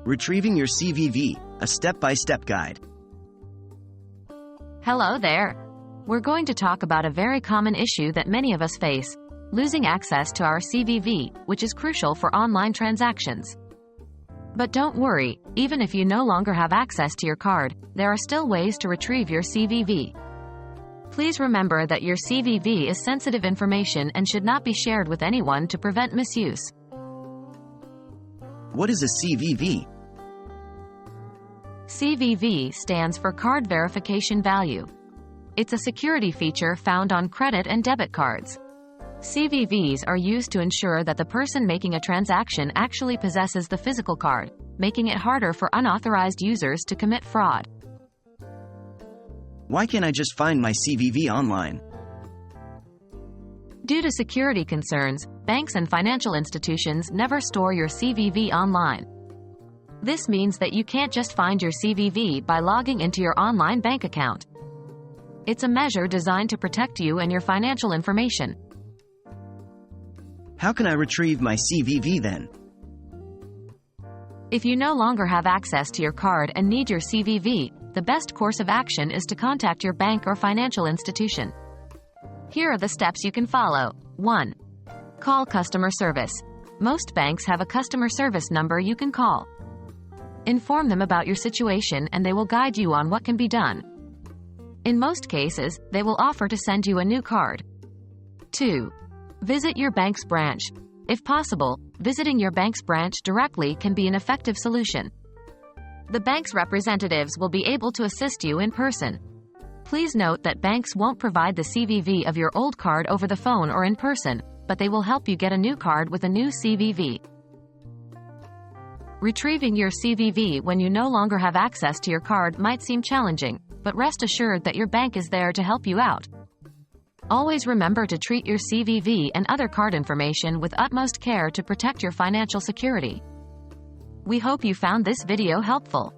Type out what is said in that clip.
Retrieving your CVV, a step-by-step guide. Hello there. We're going to talk about a very common issue that many of us face: losing access to our CVV, which is crucial for online transactions. But don't worry, even if you no longer have access to your card, there are still ways to retrieve your CVV. Please remember that your CVV is sensitive information and should not be shared with anyone to prevent misuse. What is a CVV? CVV stands for Card Verification Value. It's a security feature found on credit and debit cards. CVVs are used to ensure that the person making a transaction actually possesses the physical card, making it harder for unauthorized users to commit fraud. Why can't I just find my CVV online? Due to security concerns, banks and financial institutions never store your CVV online. This means that you can't just find your CVV by logging into your online bank account. It's a measure designed to protect you and your financial information. How can I retrieve my CVV then? If you no longer have access to your card and need your CVV, the best course of action is to contact your bank or financial institution. Here are the steps you can follow. 1. Call customer service. Most banks have a customer service number you can call. Inform them about your situation and they will guide you on what can be done. In most cases, they will offer to send you a new card. 2. Visit your bank's branch. If possible, visiting your bank's branch directly can be an effective solution. The bank's representatives will be able to assist you in person. Please note that banks won't provide the CVV of your old card over the phone or in person, but they will help you get a new card with a new CVV. Retrieving your CVV when you no longer have access to your card might seem challenging, but rest assured that your bank is there to help you out. Always remember to treat your CVV and other card information with utmost care to protect your financial security. We hope you found this video helpful.